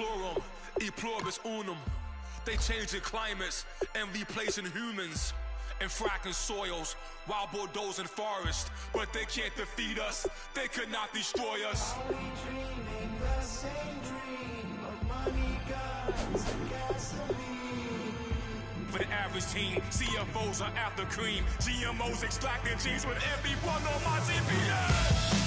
deplorum, e pluribus unum. They changing climates and replacing humans and fracking soils while bulldozing forests. But they can't defeat us, they could not destroy us. Are we dreaming the same dream of money, guns, and gasoline? For the average team, CFOs are after cream, GMOs extracting genes with everyone on my TV.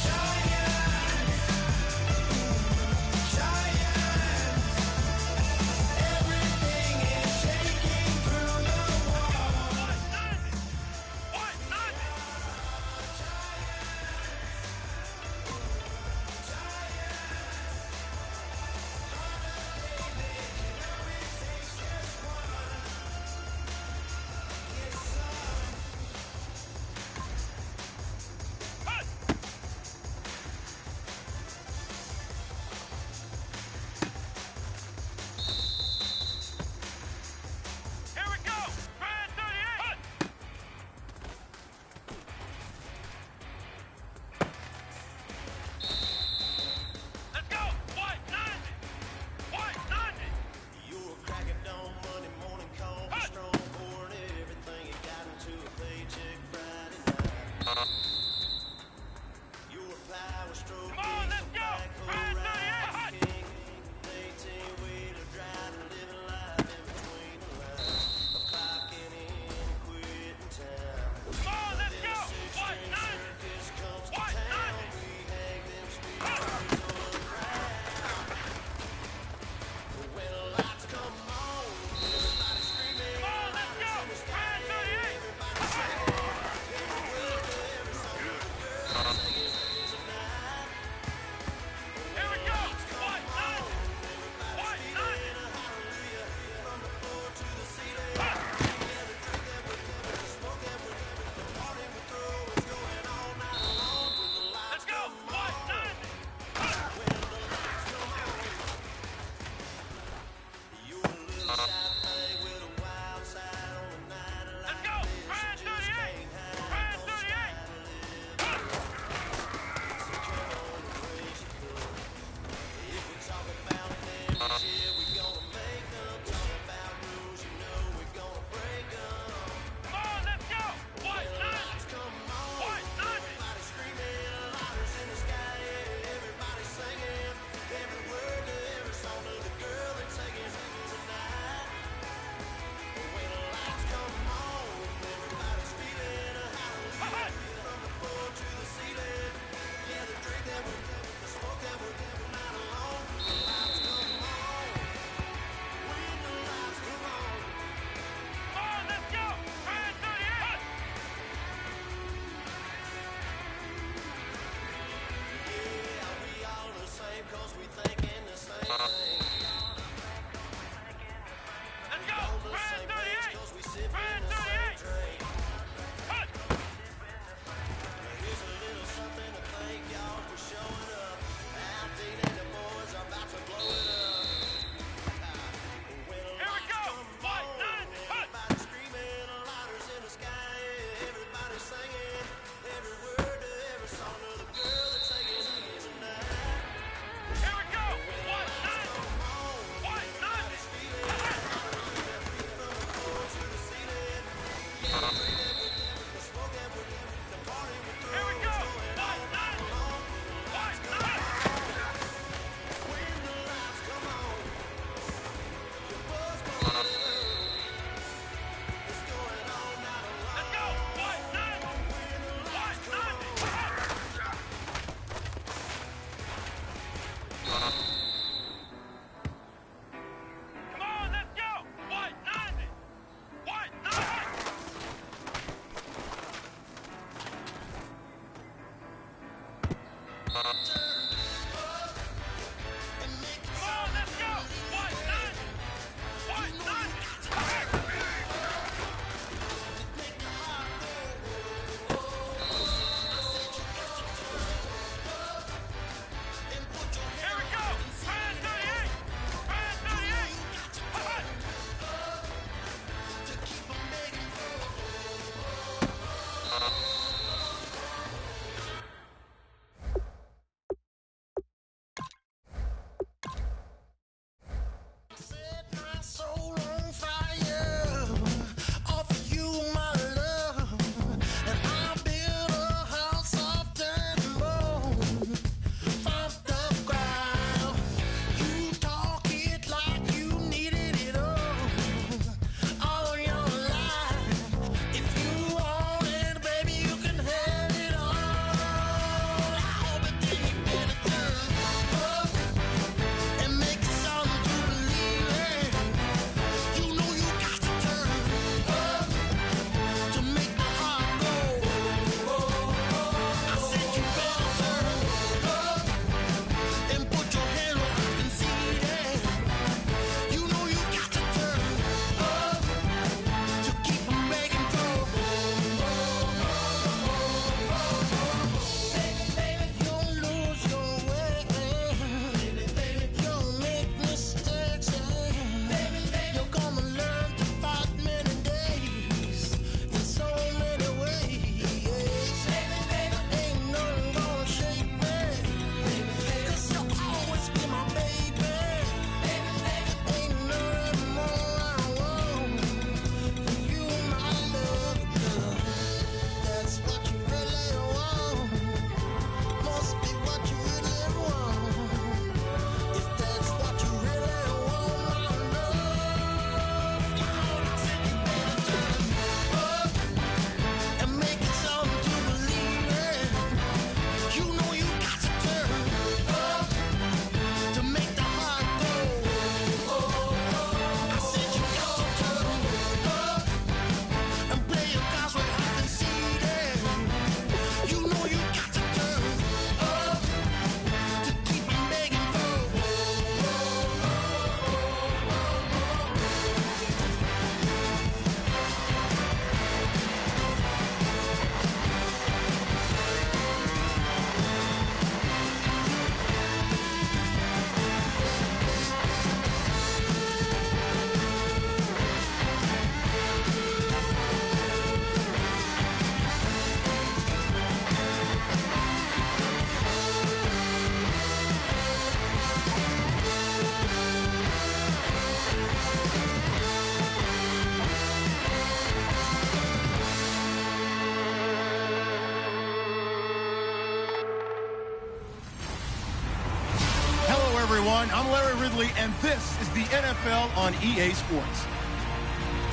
everyone. I'm Larry Ridley, and this is the NFL on EA Sports.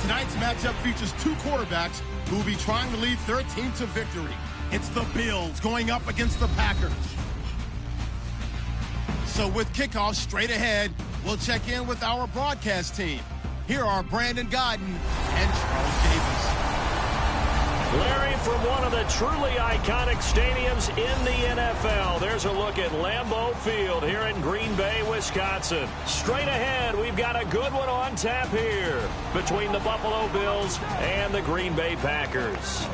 Tonight's matchup features two quarterbacks who will be trying to lead their team to victory. It's the Bills going up against the Packers. So with kickoff straight ahead, we'll check in with our broadcast team. Here are Brandon Godden and Charles Davis. Larry, from one of the truly iconic stadiums in the NFL, there's a look at Lambeau Field here in Green Bay, Wisconsin. Straight ahead, we've got a good one on tap here between the Buffalo Bills and the Green Bay Packers.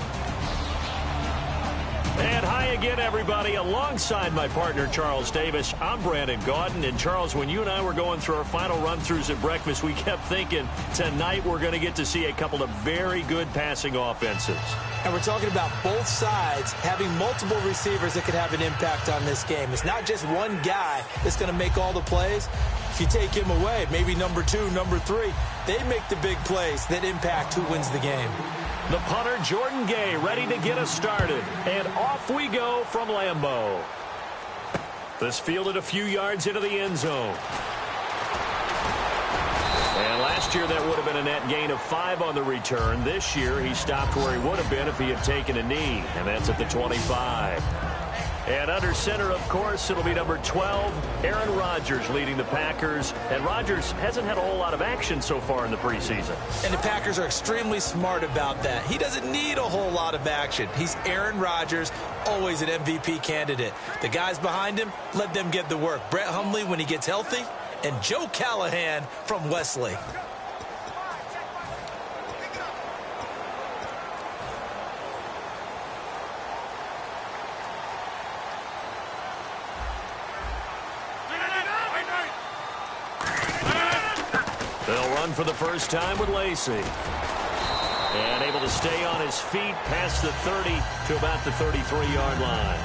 And hi again, everybody. Alongside my partner, Charles Davis, I'm Brandon Gaudin. And, Charles, when you and I were going through our final run-throughs at breakfast, we kept thinking tonight we're going to get to see a couple of very good passing offenses. And we're talking about both sides having multiple receivers that could have an impact on this game. It's not just one guy that's going to make all the plays. If you take him away, maybe number 2, number 3, they make the big plays that impact who wins the game. The punter, Jordan Gay, ready to get us started. And off we go from Lambeau. This fielded a few yards into the end zone. And last year that would have been a net gain of 5 on the return. This year he stopped where he would have been if he had taken a knee. And that's at the 25. And under center, of course, it'll be number 12, Aaron Rodgers leading the Packers. And Rodgers hasn't had a whole lot of action so far in the preseason. And the Packers are extremely smart about that. He doesn't need a whole lot of action. He's Aaron Rodgers, always an MVP candidate. The guys behind him, let them get the work. Brett Hundley when he gets healthy, and Joe Callahan from Wesley. They'll run for the first time with Lacey. And able to stay on his feet past the 30 to about the 33-yard line.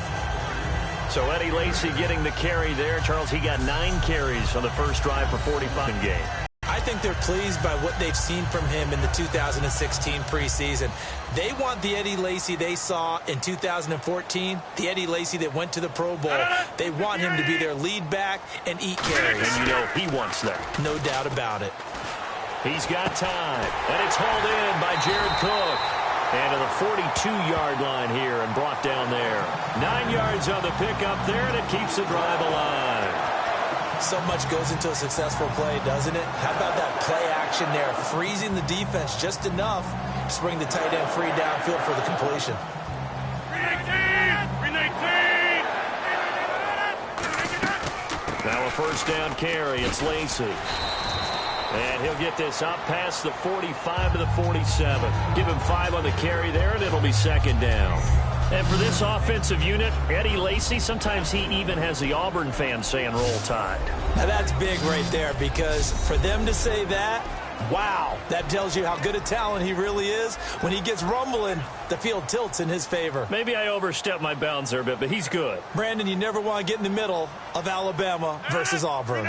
So Eddie Lacy getting the carry there. Charles, he got 9 carries on the first drive for 45 game. I think they're pleased by what they've seen from him in the 2016 preseason. They want the Eddie Lacy they saw in 2014, the Eddie Lacy that went to the Pro Bowl. They want him to be their lead back and eat carries. And you know he wants that. No doubt about it. He's got time, and it's hauled in by Jared Cook. And to the 42-yard line here and brought down there. 9 yards on the pickup there, and it keeps the drive alive. So much goes into a successful play, doesn't it? How about that play action there, freezing the defense just enough to bring the tight end free downfield for the completion. 319! Now a first down carry. It's Lacey. And he'll get this up past the 45 to the 47. Give him 5 on the carry there, and it'll be second down. And for this offensive unit, Eddie Lacy, sometimes he even has the Auburn fans saying roll tide. Now that's big right there, because for them to say that, wow, that tells you how good a talent he really is. When he gets rumbling, the field tilts in his favor. Maybe I overstepped my bounds there a bit, but he's good. Brandon, you never want to get in the middle of Alabama versus Auburn.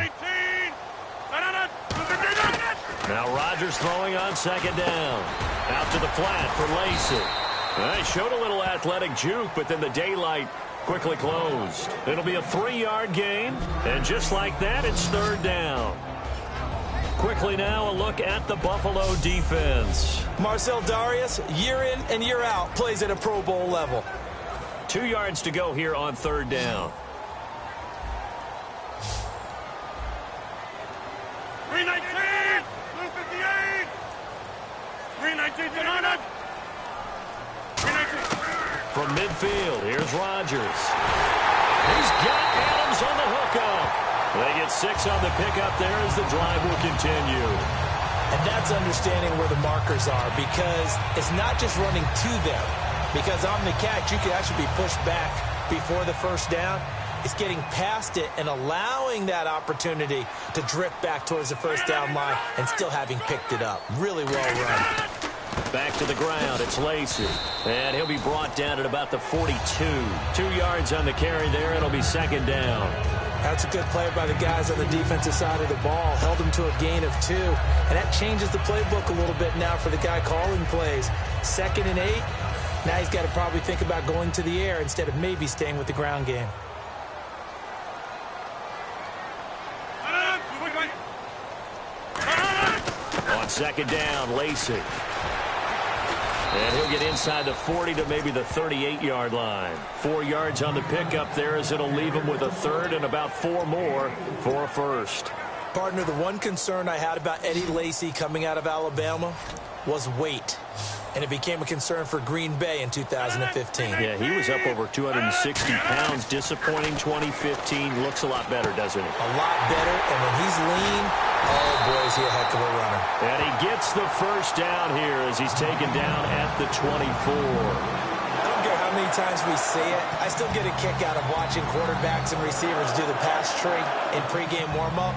Now Rodgers throwing on second down. Out to the flat for Lacey. He showed a little athletic juke, but then the daylight quickly closed. It'll be a 3-yard gain, and just like that, it's third down. Quickly now, a look at the Buffalo defense. Marcel Darius, year in and year out, plays at a Pro Bowl level. 2 yards to go here on third down. 319! 258! 319! From midfield, here's Rodgers. He's got Adams on the hookup. They get 6 on the pickup there as the drive will continue. And that's understanding where the markers are, because it's not just running to them. Because on the catch, you can actually be pushed back before the first down. It's getting past it and allowing that opportunity to drift back towards the first down line and still having picked it up. Really well run. Back to the ground, it's Lacey. And he'll be brought down at about the 42. 2 yards on the carry there, it'll be second down. That's a good play by the guys on the defensive side of the ball. Held him to a gain of 2. And that changes the playbook a little bit now for the guy calling plays. 2nd and 8. Now he's got to probably think about going to the air instead of maybe staying with the ground game. second down, Lacey. And he'll get inside the 40 to maybe the 38-yard line. 4 yards on the pickup there as it'll leave him with a third and about 4 more for a first. Partner, the one concern I had about Eddie Lacy coming out of Alabama was weight. And it became a concern for Green Bay in 2015. Yeah, he was up over 260 pounds. Disappointing 2015. Looks a lot better, doesn't he? A lot better. And when he's lean, oh, boy, is he a heck of a runner. And he gets the first down here as he's taken down at the 24. I don't care how many times we see it. I still get a kick out of watching quarterbacks and receivers do the pass tree in pregame warm-up.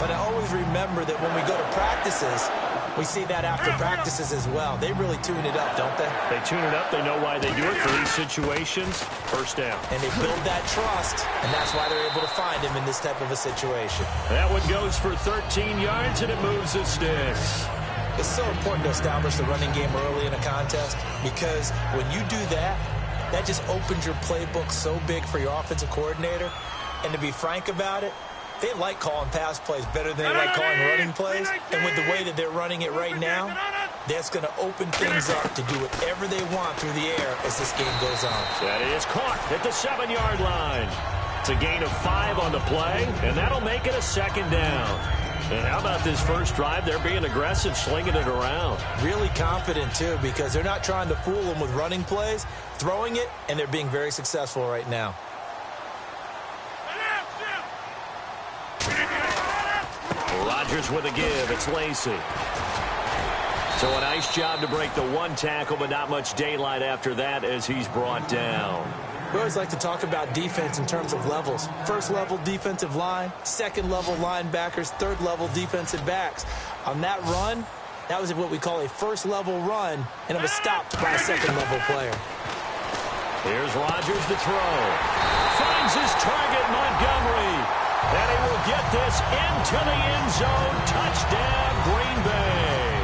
But I always remember that when we go to practices, we see that after practices as well. They really tune it up, don't they? They tune it up. They know why they do it for these situations. First down. And they build that trust, and that's why they're able to find him in this type of a situation. That one goes for 13 yards, and it moves the sticks. It's so important to establish the running game early in a contest because when you do that, that just opens your playbook so big for your offensive coordinator. And to be frank about it, they like calling pass plays better than they like calling running plays. And with the way that they're running it right now, that's going to open things up to do whatever they want through the air as this game goes on. That is caught at the 7-yard line. It's a gain of 5 on the play, and that'll make it a second down. And how about this first drive? They're being aggressive, slinging it around. Really confident, too, because they're not trying to fool them with running plays, throwing it, and they're being very successful right now. Rodgers with a give. It's Lacey. So a nice job to break the 1 tackle, but not much daylight after that as he's brought down. We always like to talk about defense in terms of levels. First level defensive line, second level linebackers, third level defensive backs. On that run, that was what we call a first level run, and it was stopped by a second level player. Here's Rodgers to throw. Finds his target, Montgomery. And he will get this into the end zone. Touchdown, Green Bay.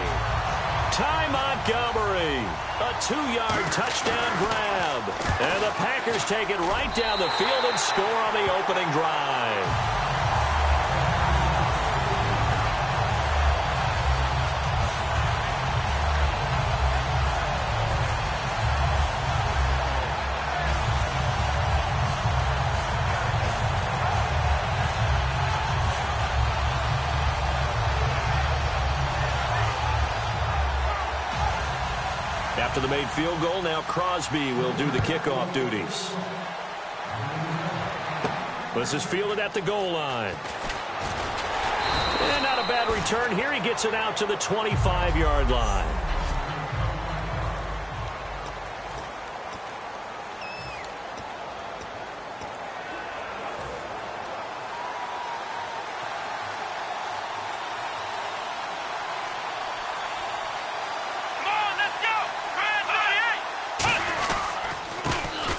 Ty Montgomery. A 2-yard touchdown grab. And the Packers take it right down the field and score on the opening drive. After the made field goal, now Crosby will do the kickoff duties. This is fielded at the goal line. And not a bad return here. He gets it out to the 25-yard line.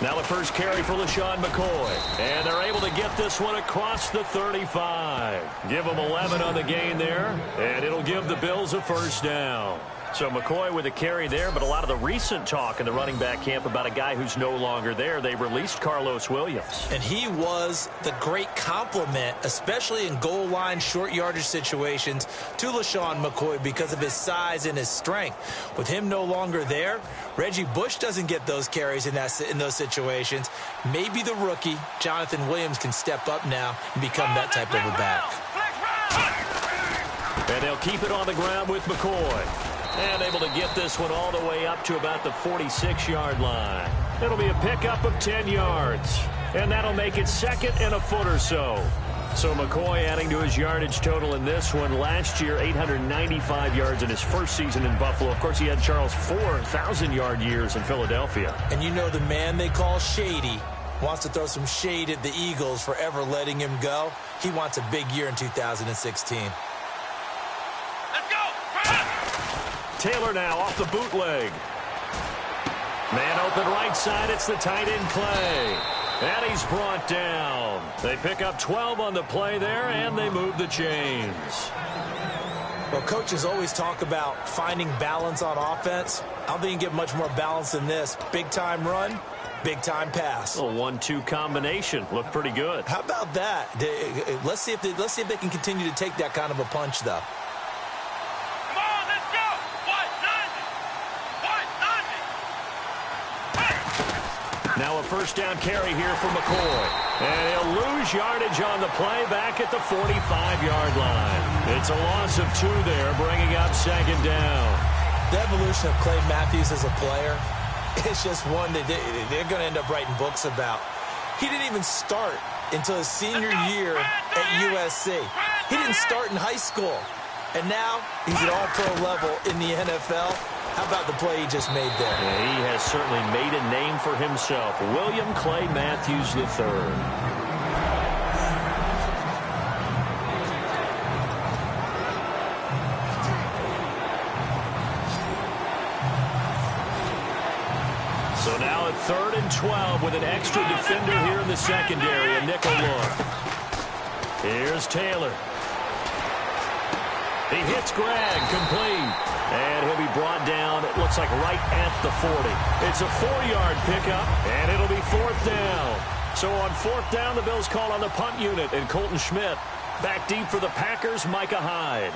Now the first carry for LaShawn McCoy. And they're able to get this one across the 35. Give them 11 on the gain there. And it'll give the Bills a first down. So McCoy with a carry there, but a lot of the recent talk in the running back camp about a guy who's no longer there. They released Carlos Williams. And he was the great complement, especially in goal line, short yardage situations, to LaShawn McCoy because of his size and his strength. With him no longer there, Reggie Bush doesn't get those carries in those situations. Maybe the rookie, Jonathan Williams, can step up now and become that type of a back. And they'll keep it on the ground with McCoy. And able to get this one all the way up to about the 46-yard line. It'll be a pickup of 10 yards. And that'll make it second and a foot or so. So McCoy adding to his yardage total in this one. Last year, 895 yards in his first season in Buffalo. Of course, he had Charles 4,000-yard years in Philadelphia. And you know the man they call Shady wants to throw some shade at the Eagles for ever letting him go. He wants a big year in 2016. Taylor now off the bootleg. Man open right side. It's the tight end play. And he's brought down. They pick up 12 on the play there, and they move the chains. Well, coaches always talk about finding balance on offense. I don't think you can get much more balance than this. Big-time run, big-time pass. A 1-2 combination. Looked pretty good. How about that? Let's see if they can continue to take that kind of a punch, though. Come on, let's Now a first down carry here for McCoy. And he'll lose yardage on the play back at the 45-yard line. It's a loss of 2 there, bringing up second down. The evolution of Clay Matthews as a player, it's just one that they're going to end up writing books about. He didn't even start until his senior year at USC. He didn't start in high school. And now he's at all-pro level in the NFL. How about the play he just made there? Yeah, he has certainly made a name for himself. William Clay Matthews III. So now at 3rd and 12 with an extra defender here in the secondary. A nickel look. Here's Taylor. He hits Greg, complete. And he'll be brought down, it looks like right at the 40. It's a 4-yard pickup, and it'll be 4th down. So on 4th down, the Bills call on the punt unit, and Colton Schmidt back deep for the Packers, Micah Hyde.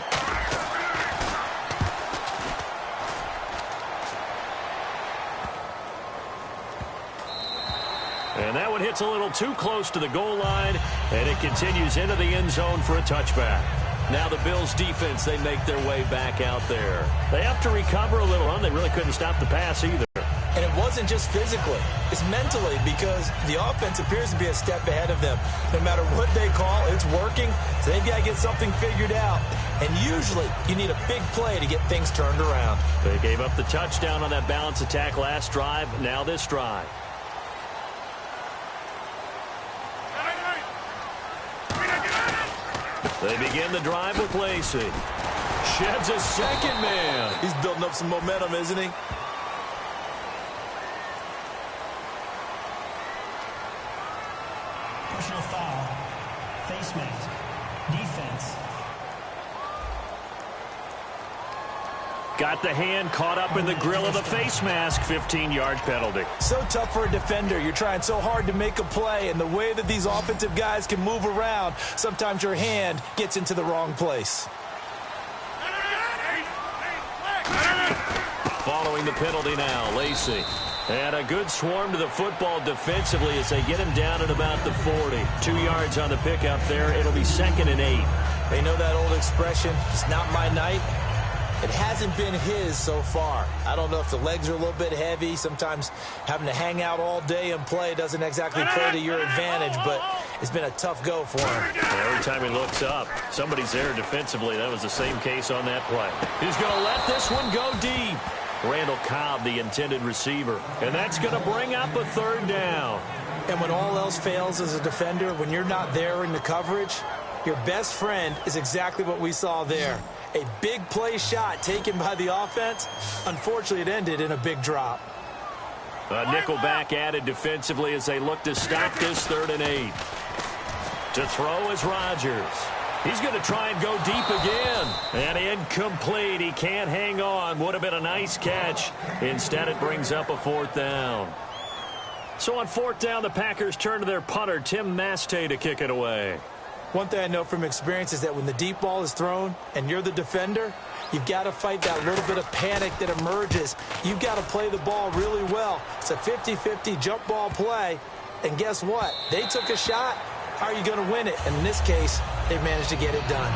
And that one hits a little too close to the goal line, and it continues into the end zone for a touchback. Now the Bills defense, they make their way back out there. They have to recover a little run. They really couldn't stop the pass either. And it wasn't just physically. It's mentally, because the offense appears to be a step ahead of them. No matter what they call, it's working. So they've got to get something figured out. And usually you need a big play to get things turned around. They gave up the touchdown on that balance attack last drive. Now this drive. They begin the drive with Lacey. Sheds a second man. He's building up some momentum, isn't he? Personal foul. Face mask. Defense. Got the hand caught up in the grill of the face mask. 15-yard penalty. So tough for a defender. You're trying so hard to make a play, and the way that these offensive guys can move around, sometimes your hand gets into the wrong place. Following the penalty now, Lacey. And a good swarm to the football defensively as they get him down at about the 40. 2 yards on the pickup there. It'll be 2nd and 8. They know that old expression, it's not my night. It hasn't been his so far. I don't know if the legs are a little bit heavy. Sometimes having to hang out all day and play doesn't exactly play to your advantage, but it's been a tough go for him. Every time he looks up, somebody's there defensively. That was the same case on that play. He's going to let this one go deep. Randall Cobb, the intended receiver. And that's going to bring up a 3rd down. And when all else fails as a defender, when you're not there in the coverage, your best friend is exactly what we saw there. A big play shot taken by the offense. Unfortunately, it ended in a big drop. A nickel back added defensively as they look to stop this 3rd and 8. To throw is Rodgers. He's going to try and go deep again. And incomplete. He can't hang on. Would have been a nice catch. Instead, it brings up a 4th down. So on 4th down, the Packers turn to their punter, Tim Mastay, to kick it away. One thing I know from experience is that when the deep ball is thrown and you're the defender, you've got to fight that little bit of panic that emerges. You've got to play the ball really well. It's a 50-50 jump ball play. And guess what? They took a shot. How are you going to win it? And in this case, they've managed to get it done.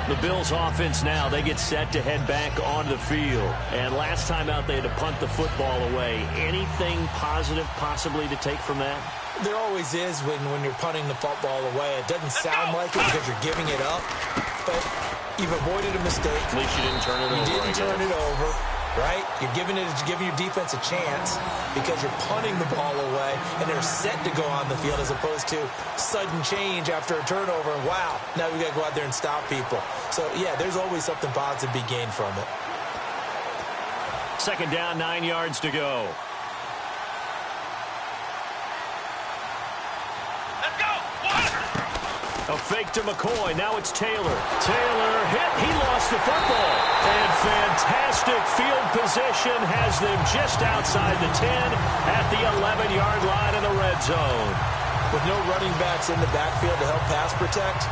The Bills offense now, they get set to head back on the field. And last time out, they had to punt the football away. Anything positive possibly to take from that? There always is when you're punting the football away. It doesn't sound like it because you're giving it up, but you've avoided a mistake. At least you didn't turn it over. You didn't turn it over, right? You're giving your defense a chance because you're punting the ball away, and they're set to go on the field as opposed to sudden change after a turnover. And wow, now we got to go out there and stop people. So, yeah, there's always something positive to be gained from it. 2nd down, 9 yards to go. A fake to McCoy. Now it's Taylor. Taylor hit. He lost the football. And fantastic field position has them just outside the 10 at the 11-yard line in the red zone. With no running backs in the backfield to help pass protect,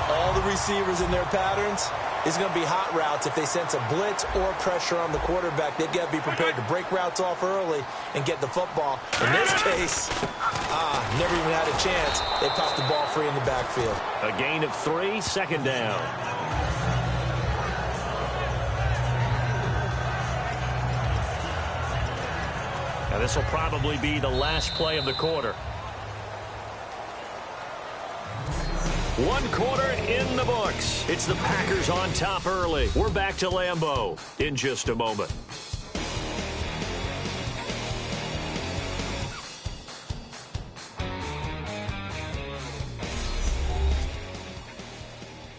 all the receivers in their patterns, is going to be hot routes. If they sense a blitz or pressure on the quarterback, they've got to be prepared to break routes off early and get the football. In this case, never even had a chance. They popped the ball free in the backfield. A gain of 3, second down. Now this will probably be the last play of the quarter. 1 quarter in the books. It's the Packers on top early. We're back to Lambeau in just a moment.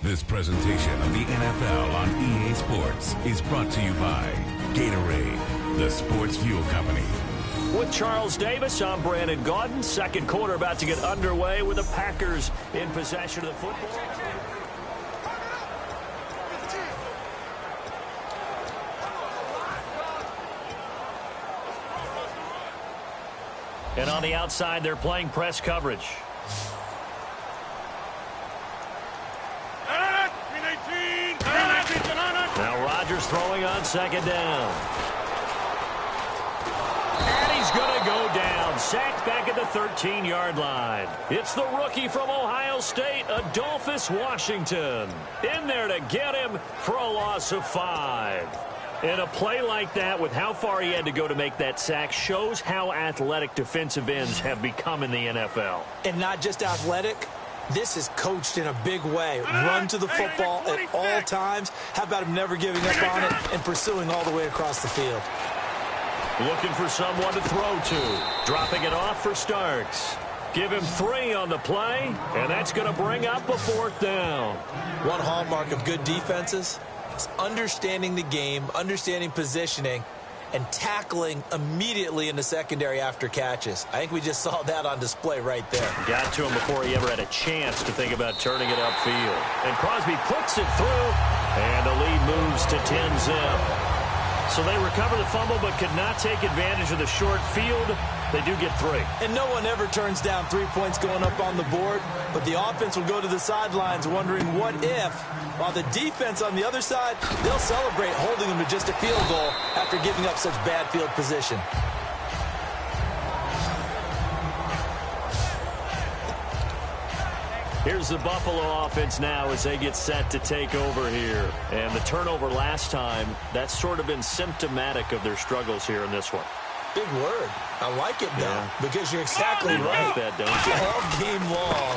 This presentation of the NFL on EA Sports is brought to you by Gatorade, the sports fuel company. With Charles Davis, I'm Brandon Gaudin. Second quarter about to get underway with the Packers in possession of the football. And on the outside, they're playing press coverage. Now Rodgers throwing on second down. And he's going to go down. Sacked back at the 13-yard line. It's the rookie from Ohio State, Adolphus Washington. In there to get him for a loss of 5. And a play like that, with how far he had to go to make that sack, shows how athletic defensive ends have become in the NFL. And not just athletic. This is coached in a big way. Run to the football at all times. How about him never giving up on it and pursuing all the way across the field? Looking for someone to throw to. Dropping it off for Starks. Give him 3 on the play, and that's going to bring up a 4th down. One hallmark of good defenses is understanding the game, understanding positioning, and tackling immediately in the secondary after catches. I think we just saw that on display right there. Got to him before he ever had a chance to think about turning it upfield. And Crosby puts it through, and the lead moves to 10-zip. So they recover the fumble but could not take advantage of the short field. They do get 3. And no one ever turns down 3 points going up on the board, but the offense will go to the sidelines wondering what if, while the defense on the other side, they'll celebrate holding them to just a field goal after giving up such bad field position. Here's the Buffalo offense now as they get set to take over here. And the turnover last time, that's sort of been symptomatic of their struggles here in this one. Big word. I like it, though, because you're exactly right. Like that, don't you? All game long,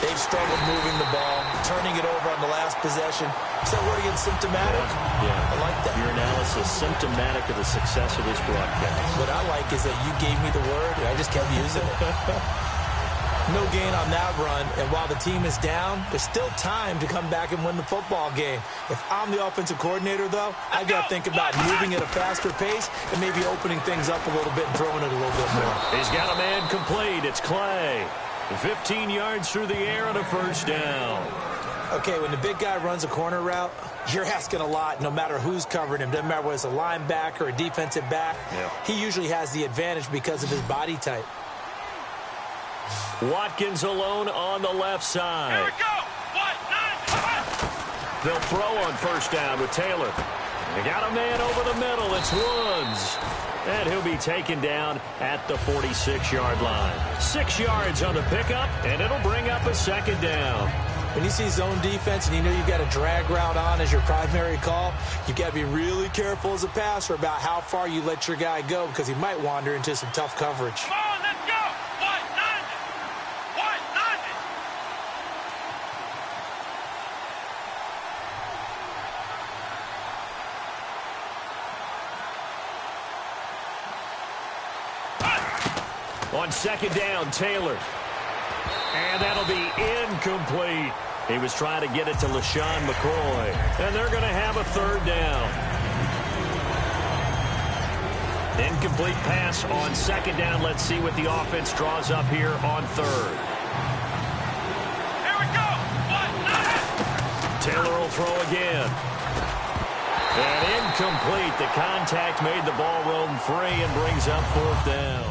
they've struggled moving the ball, turning it over on the last possession. Is that word again, symptomatic? Yeah. I like that. Your analysis, symptomatic of the success of this broadcast. What I like is that you gave me the word, and I just kept using it. No gain on that run, and while the team is down, there's still time to come back and win the football game. If I'm the offensive coordinator, though, I got to think about moving at a faster pace and maybe opening things up a little bit and throwing it a little bit more. He's got a man complete. It's Clay. 15 yards through the air and a 1st down. Okay, when the big guy runs a corner route, you're asking a lot no matter who's covering him. Doesn't matter whether it's a linebacker or a defensive back. Yeah. He usually has the advantage because of his body type. Watkins alone on the left side. Here we go. They'll throw on 1st down with Taylor. They got a man over the middle. It's Woods. And he'll be taken down at the 46-yard line. 6 yards on the pickup, and it'll bring up a 2nd down. When you see zone defense and you know you've got a drag route on as your primary call, you've got to be really careful as a passer about how far you let your guy go because he might wander into some tough coverage. Come on, let's go. On 2nd down, Taylor. And that'll be incomplete. He was trying to get it to LaShawn McCoy. And they're going to have a 3rd down. Incomplete pass on 2nd down. Let's see what the offense draws up here on 3rd. Here we go. Taylor will throw again. And incomplete. The contact made the ball roam free and brings up 4th down.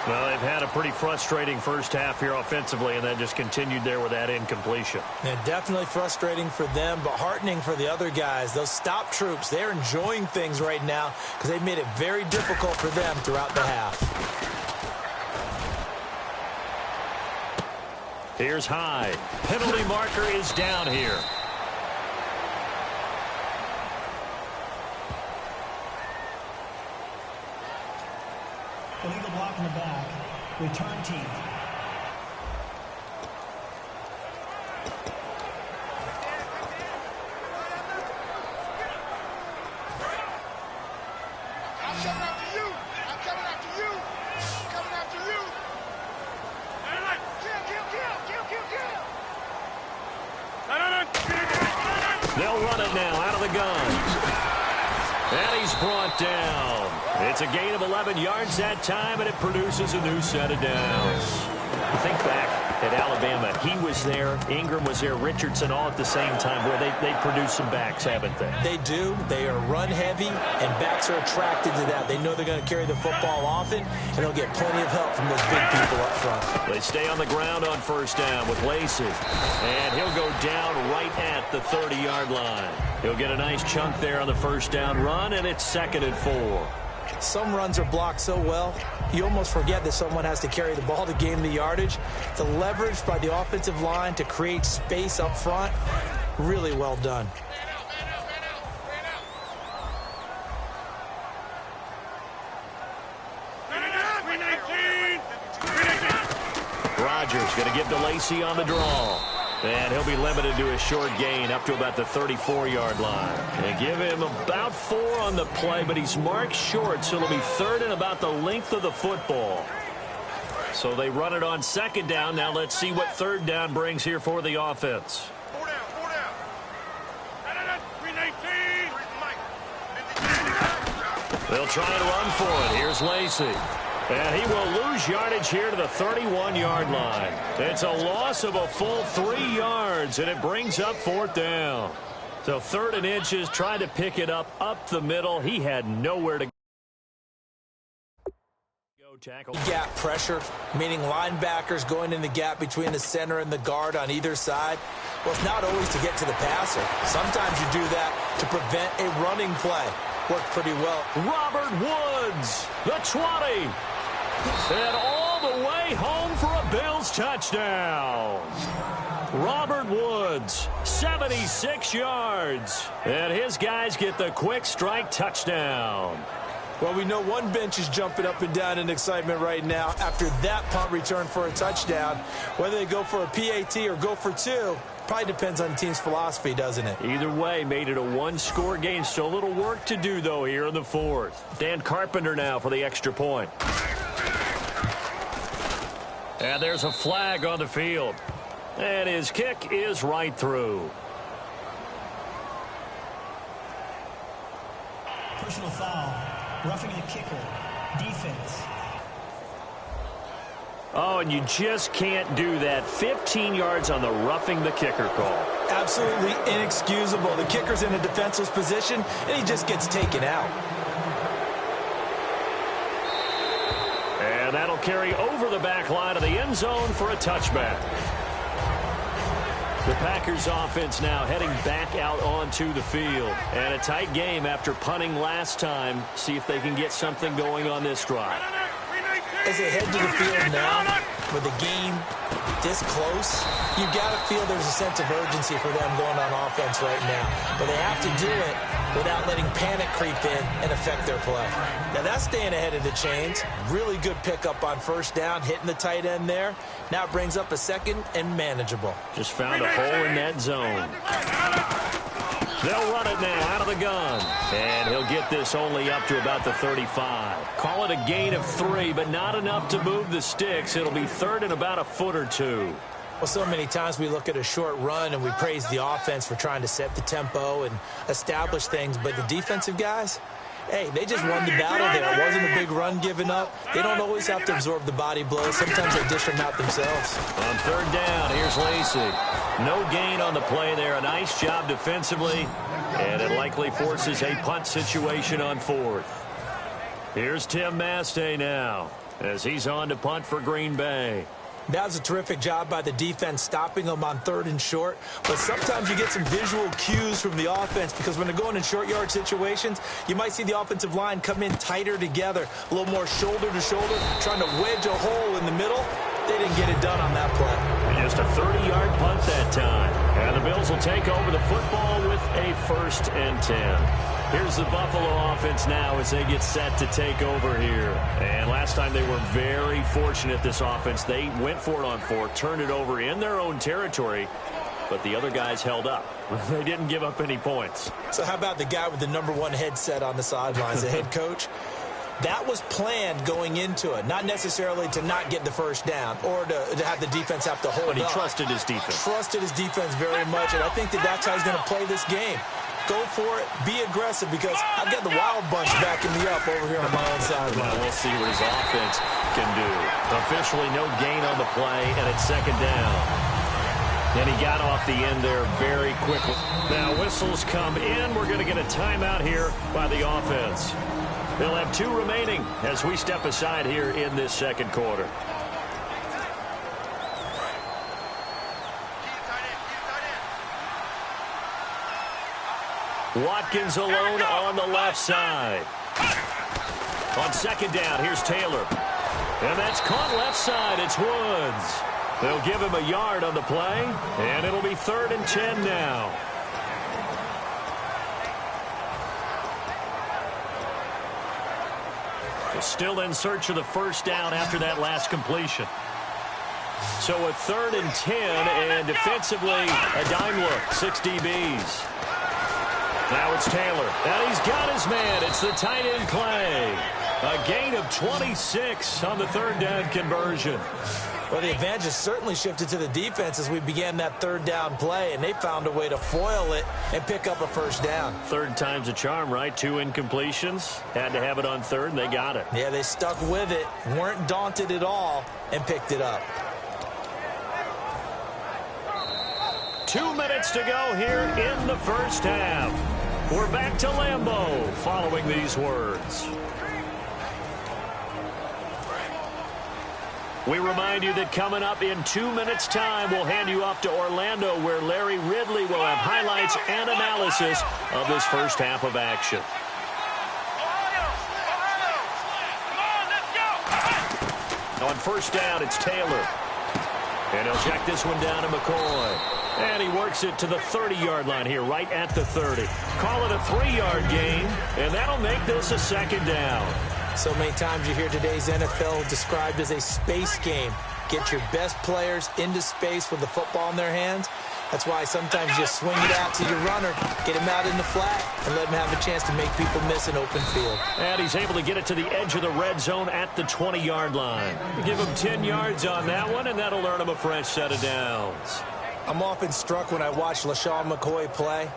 Well, they've had a pretty frustrating first half here offensively, and then just continued there with that incompletion. Yeah, definitely frustrating for them, but heartening for the other guys. Those stop troops, they're enjoying things right now because they've made it very difficult for them throughout the half. Here's High. Penalty marker is down here. Illegal block in the back. Return team. I'm coming after you. I'm coming after you. I'm coming after you. Kill. They'll run it now out of the gun. And he's brought down. It's a gain of 11 yards that time, and it produces a new set of downs. Think back at Alabama. He was there. Ingram was there. Richardson all at the same time. Where they produced some backs, haven't they? They do. They are run heavy, and backs are attracted to that. They know they're going to carry the football often, and they'll get plenty of help from those big people up front. They stay on the ground on first down with Lacey. And he'll go down right at the 30-yard line. He'll get a nice chunk there on the first down run, and it's 2nd and 4. Some runs are blocked so well, you almost forget that someone has to carry the ball to gain the yardage. The leverage by the offensive line to create space up front, really well done. Rodgers going to give to Lacey on the draw. And he'll be limited to a short gain up to about the 34-yard line. And give him about 4 on the play, but he's marked short, so it'll be 3rd and about the length of the football. So they run it on 2nd down. Now let's see what 3rd down brings here for the offense. 4 down. 4 down. 3-19. They'll try and run for it. Here's Lacey. And he will lose yardage here to the 31-yard line. It's a loss of a full 3 yards, and it brings up 4th down. So 3rd and inches, trying to pick it up the middle. He had nowhere to go. Tackle. Gap pressure, meaning linebackers going in the gap between the center and the guard on either side. Well, it's not always to get to the passer. Sometimes you do that to prevent a running play. Worked pretty well. Robert Woods, the 20. And all the way home for a Bills touchdown. Robert Woods, 76 yards. And his guys get the quick strike touchdown. Well, we know one bench is jumping up and down in excitement right now after that punt return for a touchdown. Whether they go for a PAT or go for 2, probably depends on the team's philosophy, doesn't it? Either way, made it a 1-score game. Still a little work to do, though, here in the 4th. Dan Carpenter now for the extra point. And there's a flag on the field. And his kick is right through. Personal foul. Roughing the kicker. Defense. Oh, and you just can't do that. 15 yards on the roughing the kicker call. Absolutely inexcusable. The kicker's in a defenseless position, and he just gets taken out. And that'll carry over the back line of the end zone for a touchback. The Packers offense now heading back out onto the field. And a tight game after punting last time. See if they can get something going on this drive. As they head to the field now, with the game this close, you've got to feel there's a sense of urgency for them going on offense right now. But they have to do it without letting panic creep in and affect their play. Now that's staying ahead of the chains. Really good pickup on first down, hitting the tight end there. Now it brings up a 2nd and manageable. Just found a hole in that zone. They'll run it now out of the gun. And he'll get this only up to about the 35. Call it a gain of 3, but not enough to move the sticks. It'll be 3rd and about a foot or 2. Well, so many times we look at a short run and we praise the offense for trying to set the tempo and establish things, but the defensive guys, hey, they just won the battle there. It wasn't a big run given up. They don't always have to absorb the body blows. Sometimes they dish them out themselves. On 3rd down, here's Lacey. No gain on the play there. A nice job defensively, and it likely forces a punt situation on 4th. Here's Tim Mastay now. as he's on to punt for Green Bay. That was a terrific job by the defense stopping them on 3rd and short. But sometimes you get some visual cues from the offense because when they're going in short yard situations, you might see the offensive line come in tighter together, a little more shoulder to shoulder, trying to wedge a hole in the middle. They didn't get it done on that play. Just a 30-yard punt that time. And the Bills will take over the football with a 1st and 10. Here's the Buffalo offense now as they get set to take over here. And last time they were very fortunate, this offense. They went for it on 4, turned it over in their own territory, but the other guys held up. They didn't give up any points. So how about the guy with the #1 headset on the sidelines, the head coach? That was planned going into it, not necessarily to not get the first down or to have the defense have to hold up. But he trusted his defense. Trusted his defense very much, and I think that's how he's going to play this game. Go for it. Be aggressive because I've got the Wild Bunch backing me up over here on my own sideline. We'll see what his offense can do. Officially no gain on the play, and it's 2nd down. And he got off the end there very quickly. Now whistles come in. We're going to get a timeout here by the offense. They'll have 2 remaining as we step aside here in this 2nd quarter. Watkins alone on the left side. On 2nd down, here's Taylor. And that's caught left side. It's Woods. They'll give him a yard on the play, and it'll be 3rd and 10 now. Still in search of the 1st down after that last completion. So a 3rd and 10, and defensively, a dime look, 6 DBs. Now it's Taylor, and he's got his man. It's the tight end play. A gain of 26 on the 3rd down conversion. Well, the advantage has certainly shifted to the defense as we began that 3rd down play, and they found a way to foil it and pick up a 1st down. 3rd time's a charm, right? 2 incompletions. Had to have it on 3rd, and they got it. Yeah, they stuck with it, weren't daunted at all, and picked it up. 2 minutes to go here in the 1st half. We're back to Lambeau following these words. We remind you that coming up in 2 minutes' time, we'll hand you off to Orlando, where Larry Ridley will have highlights and analysis of this 1st half of action. On 1st down, it's Taylor. And he'll check this one down to McCoy. And he works it to the 30-yard line here, right at the 30. Call it a 3-yard gain, and that'll make this a 2nd down. So many times you hear today's NFL described as a space game. Get your best players into space with the football in their hands. That's why sometimes you swing it out to your runner, get him out in the flat, and let him have a chance to make people miss an open field. And he's able to get it to the edge of the red zone at the 20-yard line. Give him 10 yards on that one, and that'll earn him a fresh set of downs. I'm often struck when I watch LaShawn McCoy play,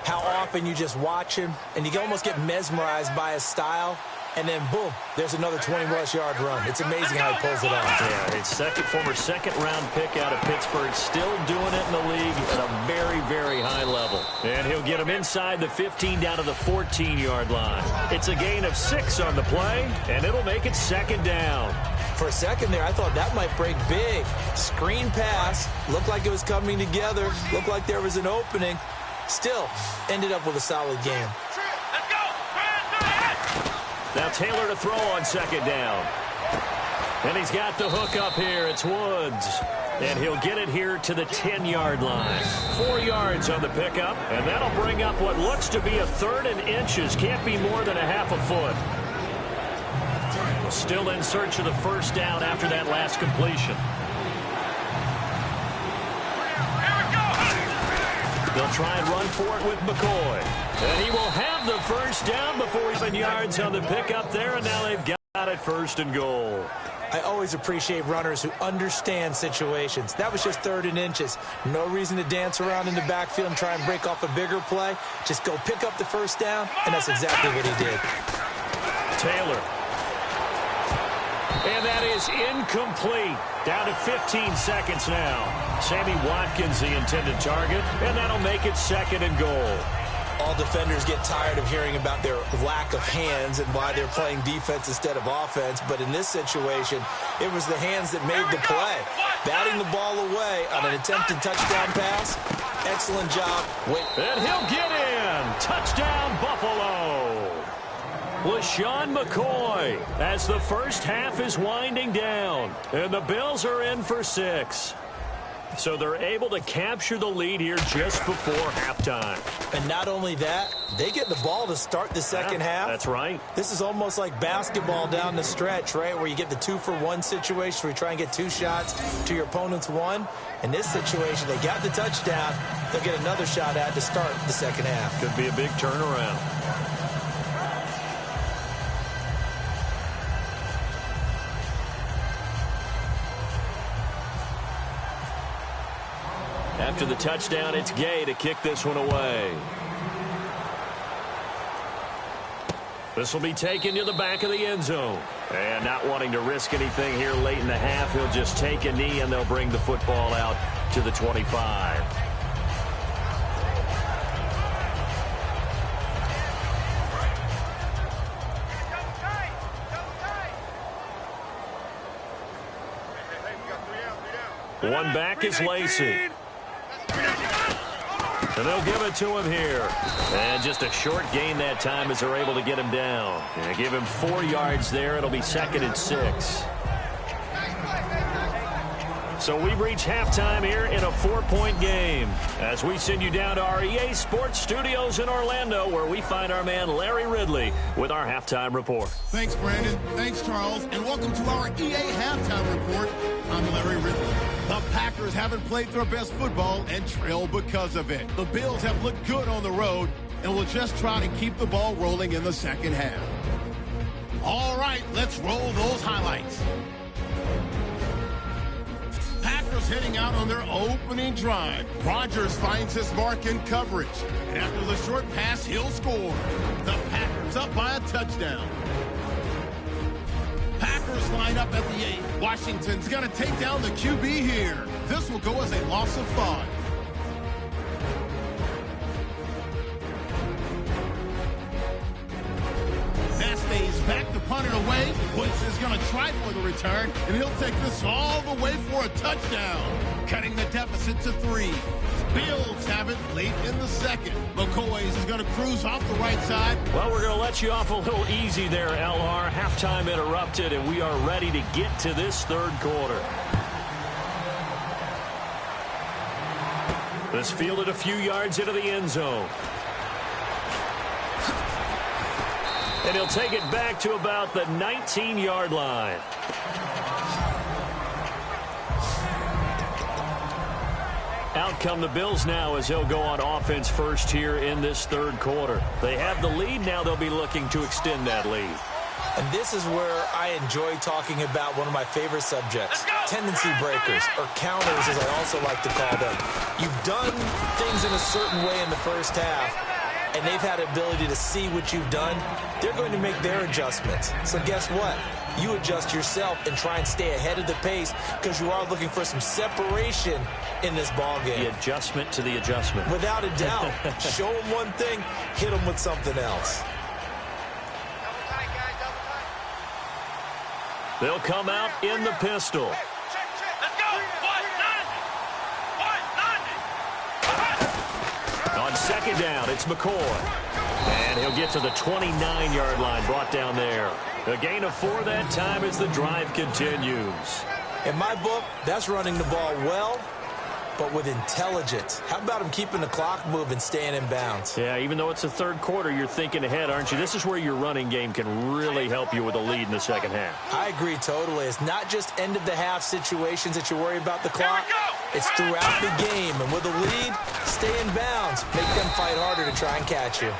how often you just watch him, and you can almost get mesmerized by his style. And then, boom, there's another 20-plus yard run. It's amazing how he pulls it off. Yeah, it's former second-round pick out of Pittsburgh, still doing it in the league at a very, very high level. And he'll get him inside the 15 down to the 14-yard line. It's a gain of 6 on the play, and it'll make it 2nd down. For a second there, I thought that might break big. Screen pass, looked like it was coming together, looked like there was an opening. Still, ended up with a solid game. Now Taylor to throw on 2nd down. And he's got the hook up here. It's Woods. And he'll get it here to the 10-yard line. 4 yards on the pickup. And that'll bring up what looks to be a 3rd and inches. Can't be more than a half a foot. Still in search of the 1st down after that last completion. They'll try and run for it with McCoy. And he will have the 1st down before he's 7 yards on the pickup there, and now they've got it 1st and goal. I always appreciate runners who understand situations. That was just 3rd and inches. No reason to dance around in the backfield and try and break off a bigger play. Just go pick up the 1st down, and that's exactly what he did. Taylor. And that is incomplete. Down to 15 seconds now. Sammy Watkins, the intended target, and that'll make it 2nd and goal. All defenders get tired of hearing about their lack of hands and why they're playing defense instead of offense. But in this situation, it was the hands that made the play. Batting the ball away on an attempted touchdown pass. Excellent job. And he'll get in. Touchdown, Buffalo. LaShawn McCoy as the first half is winding down. And the Bills are in for 6. So they're able to capture the lead here just before halftime. And not only that, they get the ball to start the second half. That's right. This is almost like basketball down the stretch, right, where you get the 2-for-1 situation where you try and get 2 shots to your opponent's 1. In this situation, they got the touchdown. They'll get another shot at to start the second half. Could be a big turnaround. After the touchdown, it's Gay to kick this one away. This will be taken to the back of the end zone. And not wanting to risk anything here late in the half, he'll just take a knee and they'll bring the football out to the 25. One back is Lacey. And they'll give it to him here. And just a short gain that time as they're able to get him down. And give him 4 yards there. It'll be 2nd and 6. So we've reached halftime here in a 4-point game as we send you down to our EA Sports Studios in Orlando, where we find our man Larry Ridley with our halftime report. Thanks, Brandon. Thanks, Charles. And welcome to our EA Halftime Report. I'm Larry Ridley. The Packers haven't played their best football and trail because of it. The Bills have looked good on the road and will just try to keep the ball rolling in the second half. All right, let's roll those highlights. Packers heading out on their opening drive. Rodgers finds his mark in coverage. And after the short pass, he'll score. The Packers up by a touchdown. Packers line up at the 8. Washington's going to take down the QB here. This will go as a loss of 5. Stays back to punt it away. Woods is going to try for the return, and he'll take this all the way for a touchdown, cutting the deficit to 3. Bills have it late in the second. McCoy is going to cruise off the right side. Well, we're going to let you off a little easy there, LR. Halftime interrupted, and we are ready to get to this third quarter. This fielded a few yards into the end zone. And he'll take it back to about the 19-yard line. Out come the Bills now as they'll go on offense first here in this third quarter. They have the lead. Now they'll be looking to extend that lead. And this is where I enjoy talking about one of my favorite subjects, tendency breakers, or counters as I also like to call them. You've done things in a certain way in the first half, and they've had the ability to see what you've done. They're going to make their adjustments. So guess what? You adjust yourself and try and stay ahead of the pace because you are looking for some separation in this ball game. The adjustment to the adjustment. Without a doubt. Show them one thing, hit them with something else. They'll come out in the pistol. On second down, it's McCoy. And he'll get to the 29-yard line, brought down there. A gain of 4 that time as the drive continues. In my book, that's running the ball well, but with intelligence. How about him keeping the clock moving, staying in bounds? Yeah, even though it's the third quarter, you're thinking ahead, aren't you? This is where your running game can really help you with a lead in the second half. I agree totally. It's not just end-of-the-half situations that you worry about the clock. It's throughout the game. And with a lead, stay in bounds. Make them fight harder to try and catch you.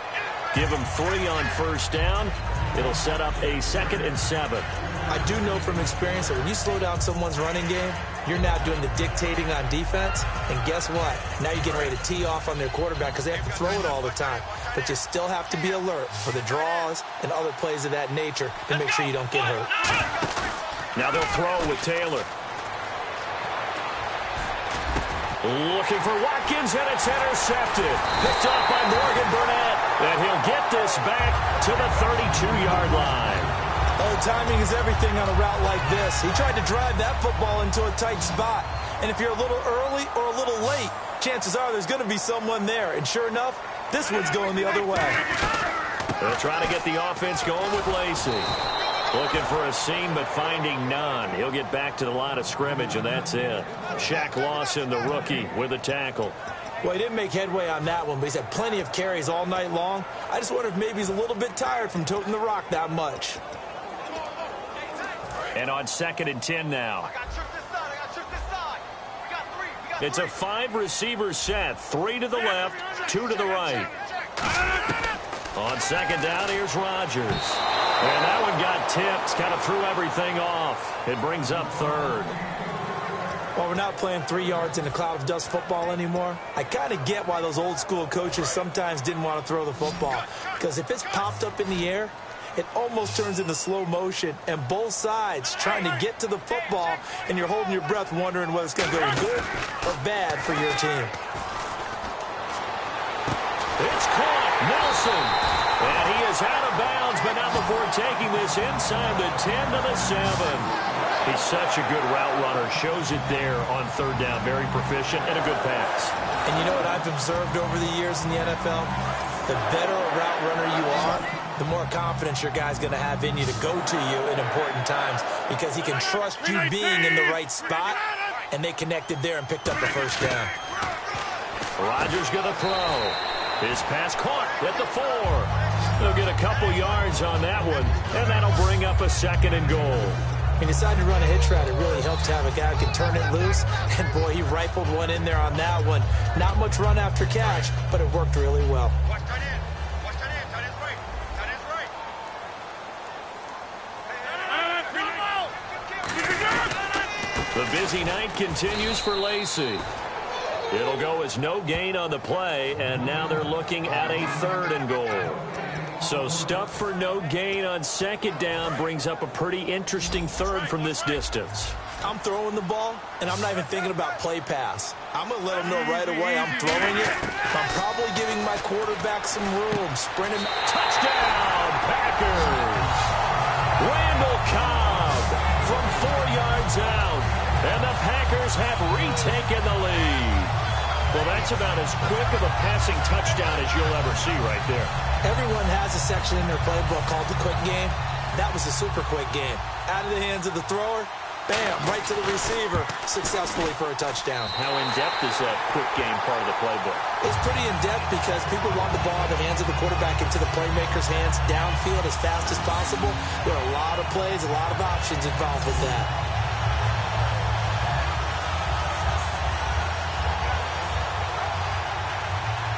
Give them 3 on first down. It'll set up a 2nd and 7. I do know from experience that when you slow down someone's running game, you're now doing the dictating on defense. And guess what? Now you're getting ready to tee off on their quarterback because they have to throw it all the time. But you still have to be alert for the draws and other plays of that nature to make sure you don't get hurt. Now they'll throw with Taylor. Looking for Watkins, and it's intercepted. Picked off by Morgan Burnett. And he'll get this back to the 32-yard line. Oh, timing is everything on a route like this. He tried to drive that football into a tight spot. And if you're a little early or a little late, chances are there's going to be someone there. And sure enough, this one's going the other way. They'll try to get the offense going with Lacey. Looking for a seam, but finding none. He'll get back to the line of scrimmage, and that's it. Shaq Lawson, the rookie, with a tackle. Well, he didn't make headway on that one, but he's had plenty of carries all night long. I just wonder if maybe he's a little bit tired from toting the rock that much. And on 2nd and 10 now. It's a 5-receiver set. 3 to the left, 2 to the right. On 2nd down, here's Rodgers. And that one got tipped, kind of threw everything off. It brings up 3rd. Well, we're not playing 3 yards in a cloud of dust football anymore. I kind of get why those old school coaches sometimes didn't want to throw the football. Because if it's popped up in the air, it almost turns into slow motion. And both sides trying to get to the football, and you're holding your breath wondering whether it's going to go good or bad for your team. It's caught. Nelson. And he is out of bounds, but not before taking this inside the 10 to the 7. He's such a good route runner. Shows it there on 3rd down. Very proficient and a good pass. And you know what I've observed over the years in the NFL? The better a route runner you are, the more confidence your guy's going to have in you to go to you in important times, because he can trust you being in the right spot, and they connected there and picked up the 1st down. Rodgers going to throw. His pass caught at the 4. They'll get a couple yards on that one, and that'll bring up a 2nd and goal. He decided to run a hitch route. It really helped to have a guy who can turn it loose. And, boy, he rifled one in there on that one. Not much run after catch, but it worked really well. Watch tight end. Watch tight end. Tight end's right. Tight end's right. The busy night continues for Lacey. It'll go as no gain on the play, and now they're looking at a 3rd and goal. So stuff for no gain on 2nd down brings up a pretty interesting 3rd from this distance. I'm throwing the ball, and I'm not even thinking about play pass. I'm going to let them know right away I'm throwing it. I'm probably giving my quarterback some room. Sprinting. Touchdown, Packers! Randall Cobb from 4 yards out, and the Packers have retaken the lead. Well, that's about as quick of a passing touchdown as you'll ever see right there. Everyone has a section in their playbook called the quick game. That was a super quick game. Out of the hands of the thrower, bam, right to the receiver, successfully for a touchdown. How in-depth is that quick game part of the playbook? It's pretty in-depth because people want the ball in the hands of the quarterback into the playmaker's hands, downfield as fast as possible. There are a lot of plays, a lot of options involved with that.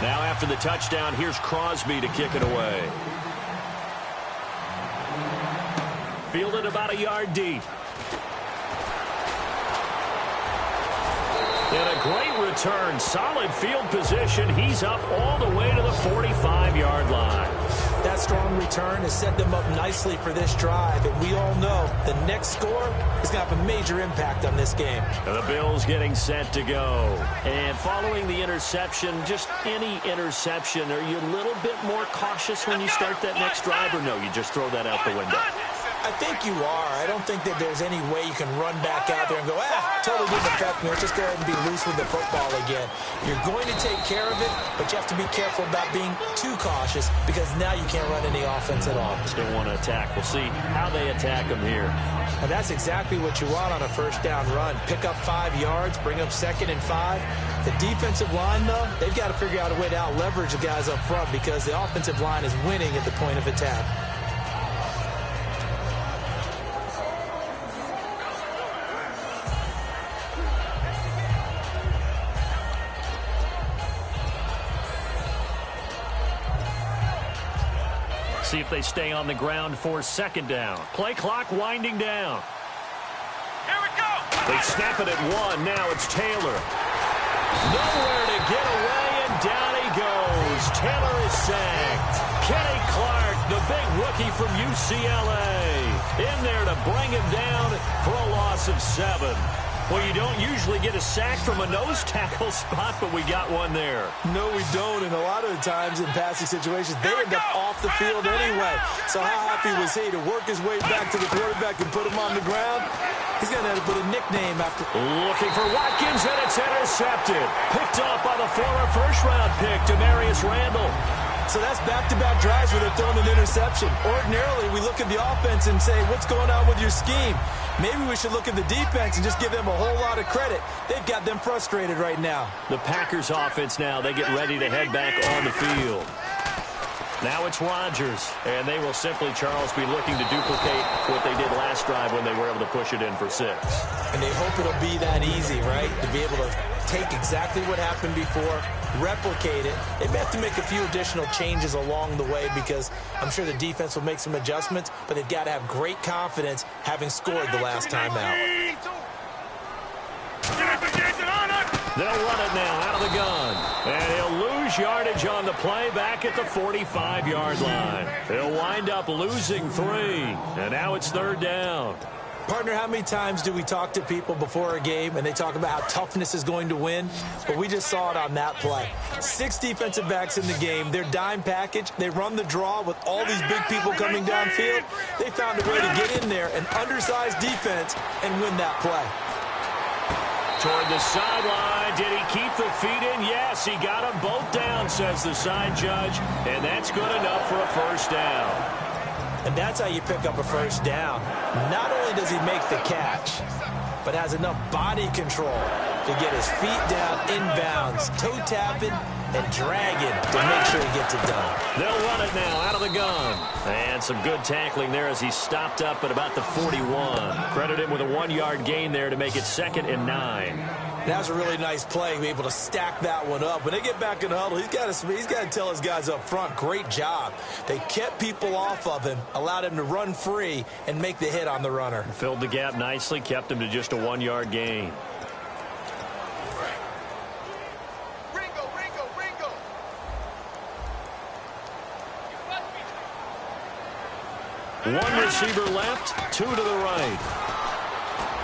Now after the touchdown, here's Crosby to kick it away. Fielded about a yard deep. And a great return. Solid field position. He's up all the way to the 45-yard line. That strong return has set them up nicely for this drive. And we all know the next score is going to have a major impact on this game. And the Bills getting set to go. And following the interception, just any interception, are you a little bit more cautious when you start that next drive? Or no, you just throw that out the window? I think you are. I don't think that there's any way you can run back out there and go, totally didn't affect me. Let's just go ahead and be loose with the football again. You're going to take care of it, but you have to be careful about being too cautious because now you can't run any offense at all. Still want to attack. We'll see how they attack them here. And that's exactly what you want on a 1st down run. Pick up 5 yards, bring up 2nd and 5. The defensive line, though, they've got to figure out a way to out-leverage the guys up front because the offensive line is winning at the point of attack. See if they stay on the ground for 2nd down. Play clock winding down. Here we go. They snap it at 1. Now it's Taylor. Nowhere to get away, and down he goes. Taylor is sacked. Kenny Clark, the big rookie from UCLA, in there to bring him down for a loss of 7. Well, you don't usually get a sack from a nose tackle spot, but we got one there. No, we don't. And a lot of the times in passing situations, they end up off the field anyway. So how happy was he to work his way back to the quarterback and put him on the ground? He's going to have to put a nickname after. Looking for Watkins, and it's intercepted. Picked off by the former first-round pick, Demarius Randall. So that's back-to-back drives where they're throwing an interception. Ordinarily, we look at the offense and say, what's going on with your scheme? Maybe we should look at the defense and just give them a whole lot of credit. They've got them frustrated right now. The Packers offense now, they get ready to head back on the field. Now it's Rodgers, and they will simply, Charles, be looking to duplicate what they did last drive when they were able to push it in for 6. And they hope it'll be that easy, right? To be able to take exactly what happened before, replicate it. They may have to make a few additional changes along the way because I'm sure the defense will make some adjustments, but they've got to have great confidence having scored the last time out. They'll run it now out of the gun. And he'll lose yardage on the play back at the 45-yard line. He'll wind up losing 3. And now it's 3rd down. Partner, how many times do we talk to people before a game and they talk about how toughness is going to win? But we just saw it on that play. 6 defensive backs in the game. Their dime package, they run the draw with all these big people coming downfield. They found a way to get in there, an undersized defense, and win that play. Toward the sideline. Did he keep the feet in? Yes, he got them both down, says the side judge. And that's good enough for a 1st down. And that's how you pick up a 1st down. Not only does he make the catch, but has enough body control to get his feet down inbounds, toe tapping and dragging to make sure he gets it done. They'll run it now out of the gun. And some good tackling there as he stopped up at about the 41. Credit him with a 1-yard gain there to make it 2nd and 9. That was a really nice play, be able to stack that one up. When they get back in the huddle, he's got to tell his guys up front, great job. They kept people off of him, allowed him to run free and make the hit on the runner. Filled the gap nicely, kept him to just a 1-yard gain. Ringo. One receiver left, 2 to the right.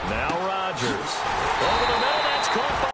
Now Rodgers. Over the middle, that's caught by